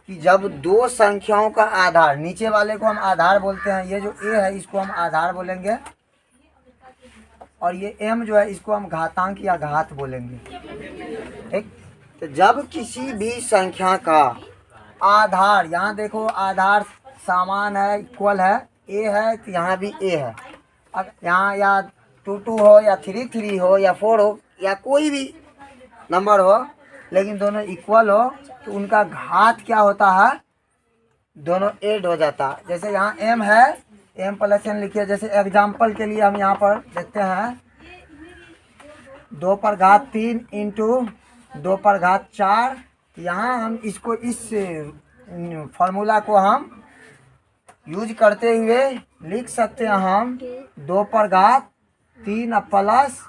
कि जब दो संख्याओं का आधार, नीचे वाले को हम आधार बोलते हैं, ये जो a है इसको हम आधार बोलेंगे, और ये m जो है इसको हम घातांक या घात बोलेंगे। ठीक, तो जब किसी भी संख्या का आधार, यहाँ देखो आधार समान है, इक्वल है, a है तो यहाँ भी a है। अब यहाँ या 2 2 हो या 3 3 हो या 4 हो या कोई भी नंबर हो, लेकिन दोनों इक्वल हो तो उनका घात क्या होता है, दोनों ऐड हो जाता है। जैसे यहाँ m है, m प्लस n लिखिए। जैसे एग्जाम्पल के लिए हम यहाँ पर देखते हैं 2 पर घात 3 इंटू 2 पर घात 4। यहाँ हम इसको, इस फार्मूला को हम यूज करते हुए लिख सकते हैं हम 2 पर घात 3 प्लस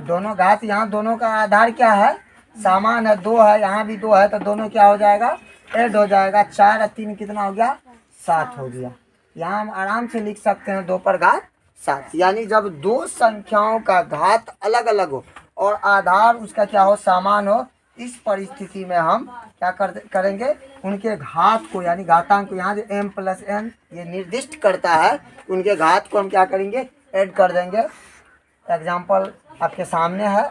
दोनों घात, यहाँ दोनों का आधार क्या है, समान है, 2 है, यहाँ भी 2 है, तो दोनों क्या हो जाएगा, ऐड हो जाएगा। 4 और 3 कितना हो गया, 7 हो गया। यहाँ हम आराम से लिख सकते हैं 2 पर घात 7। यानी जब दो संख्याओं का घात अलग अलग हो और आधार उसका क्या हो, समान हो, इस परिस्थिति में हम क्या करेंगे, उनके घात को यानी घातांक को, यहाँ जो m प्लस n ये निर्दिष्ट करता है, उनके घात को हम क्या करेंगे, ऐड कर देंगे। एग्जाम्पल आपके सामने है।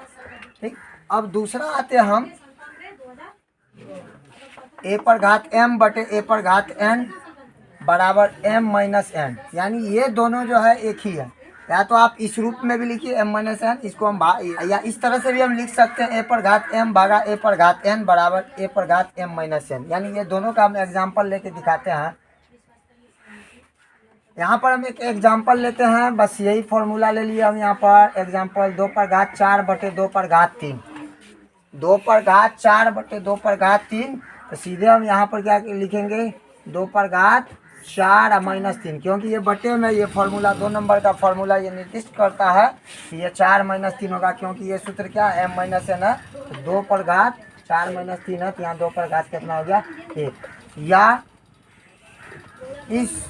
ठीक, अब दूसरा आते हैं हम a पर घात m बटे a पर घात n बराबर m माइनस n। यानी ये दोनों जो है एक ही है, या तो आप इस रूप में भी लिखिए m माइनस n, इसको हम या इस तरह से भी हम लिख सकते हैं a पर घात m भागा a पर घात n बराबर a पर घात m माइनस n। यानी ये दोनों का हम एग्जाम्पल लेके दिखाते हैं। यहाँ पर हम एक एग्जाम्पल लेते हैं, बस यही फॉर्मूला ले लिए हम यहाँ पर। एग्जाम्पल 2 पर घात 4 बटे 2 पर घात 3, 2 पर घात 4 बटे 2 पर घात 3, तो सीधे हम यहाँ पर क्या लिखेंगे, 2 पर घात 4 माइनस 3, क्योंकि ये बटे में ये फार्मूला 2 नंबर का फार्मूला ये निर्दिष्ट करता है कि ये 4 माइनस 3 होगा, क्योंकि ये सूत्र क्या है, m माइनस n है। तो 2 पर घात 4 माइनस 3 है, तो यहाँ 2 पर घात कितना हो गया, 1। या इस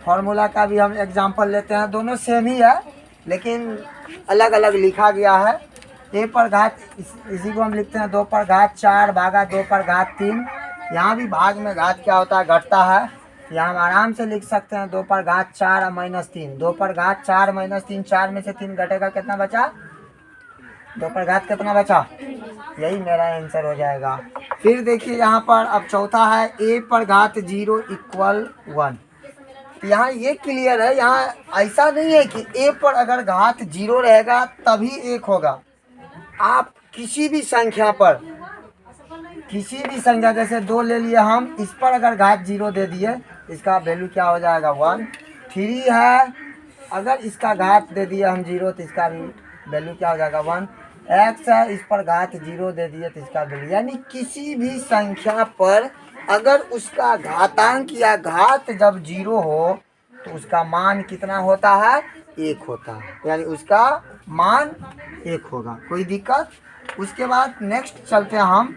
फार्मूला का भी हम एग्जाम्पल लेते हैं, दोनों सेम ही है लेकिन अलग अलग लिखा गया है। a पर घात, इसी को हम लिखते हैं 2 पर घात 4 भागा 2 पर घात 3। यहाँ भी भाग में घात क्या होता है, घटता है। यहाँ हम आराम से लिख सकते हैं 2 पर घात 4 माइनस 3, 2 पर घात 4 माइनस 3, 4 में से 3 घटेगा, कितना बचा, 2 पर घात कितना बचा, यही मेरा आंसर हो जाएगा। फिर देखिए यहाँ पर अब चौथा है a पर घात 0 इक्वल 1। तो यहाँ ये क्लियर है, यहाँ ऐसा नहीं है कि a पर अगर घात 0 रहेगा तभी 1 होगा। आप किसी भी संख्या पर, किसी भी संख्या, जैसे 2 ले लिए हम, इस पर अगर घात 0 दे दिए, इसका वैल्यू क्या हो जाएगा, 1। 3 है, अगर इसका घात दे दिए हम 0 तो इसका भी वैल्यू क्या हो जाएगा, 1। x है, इस पर घात 0 दे दिए तो इसका वैल्यू, यानी किसी भी संख्या पर अगर उसका घातांक या घात जब 0 हो तो उसका मान कितना होता है, 1 होता है, यानी उसका मान 1 होगा। कोई दिक्कत। उसके बाद नेक्स्ट चलते हैं हम,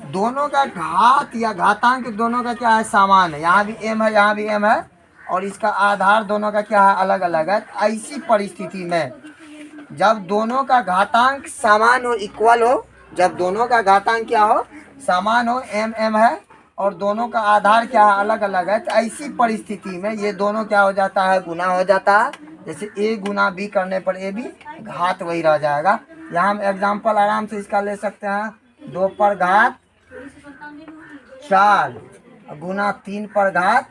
दोनों का घात या घातांक दोनों का क्या है, समान है। यहाँ भी m है, यहाँ भी m है, और इसका आधार दोनों का क्या है, अलग अलग है। ऐसी परिस्थिति में जब दोनों का घातांक समान हो, इक्वल हो, जब दोनों का घातांक क्या हो, समान हो, m है, और दोनों का आधार क्या है, अलग अलग है, तो ऐसी परिस्थिति में ये दोनों क्या हो जाता है, गुना हो जाता है। जैसे a गुना b करने पर a भी घात वही रह जाएगा। यहाँ हम एग्जाम्पल आराम से इसका ले सकते हैं, 2 पर घात 4 गुना 3 पर घात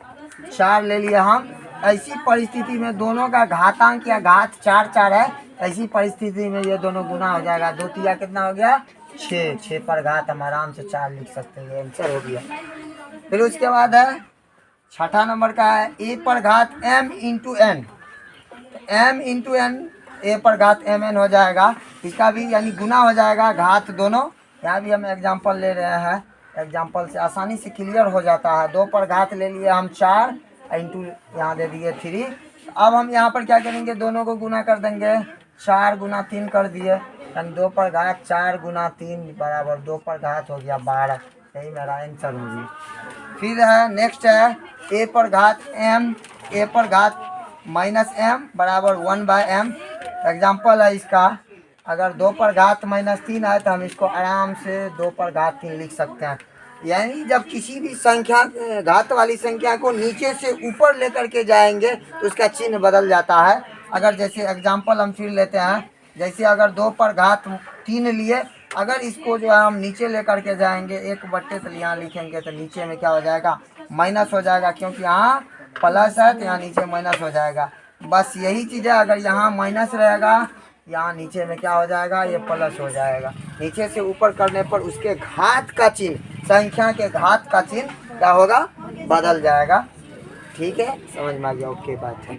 4 ले लिए हम। ऐसी परिस्थिति में दोनों का घातांक या घात 4 4 है, ऐसी परिस्थिति में ये दोनों गुना हो जाएगा। 2 तिया कितना हो गया, 6, 6 पर घात हम आराम से 4 लिख सकते हैं, आंसर हो गया। फिर उसके बाद है छठा नंबर का है a पर घात m into n। m into n, a पर घात mn हो जाएगा, इसका भी यानी गुना हो जाएगा, घात दोनों। यहाँ भी हम एग्जाम्पल ले रहे हैं, एग्जाम्पल से आसानी से क्लियर हो जाता है। 2 पर घात ले लिए हम 4 इंटू यहाँ दे दिए 3। अब हम यहाँ पर क्या करेंगे, दोनों को गुना कर देंगे, 4 गुना 3 कर दिए, यानी 2 पर घात 4 गुना 3 बराबर 2 पर घात हो गया 12, यही मेरा आंसर हो गया। फिर है नेक्स्ट है a पर घात m, a पर घात माइनस m बराबर 1/m। एग्जाम्पल है इसका, अगर 2 पर घात माइनस 3 है तो हम इसको आराम से 2 पर घात 3 लिख सकते हैं। यानी जब किसी भी संख्या घात वाली संख्या को नीचे से ऊपर लेकर के जाएंगे तो उसका चिन्ह बदल जाता है। अगर जैसे एग्जांपल हम फिर लेते हैं, जैसे अगर 2 पर घात 3 लिए, अगर इसको जो है हम नीचे लेकर के जाएंगे 1/, तो यहाँ लिखेंगे तो नीचे में क्या हो जाएगा, माइनस हो जाएगा, क्योंकि यहाँ प्लस है तो यहाँ नीचे माइनस हो जाएगा। बस यही चीज़ है, अगर यहाँ माइनस रहेगा यहाँ नीचे में क्या हो जाएगा, ये प्लस हो जाएगा। नीचे से ऊपर करने पर उसके घात का चिन्ह, संख्या के घात का चिन्ह क्या होगा, बदल जाएगा। ठीक है, समझ में आ गया? ओके, बात है।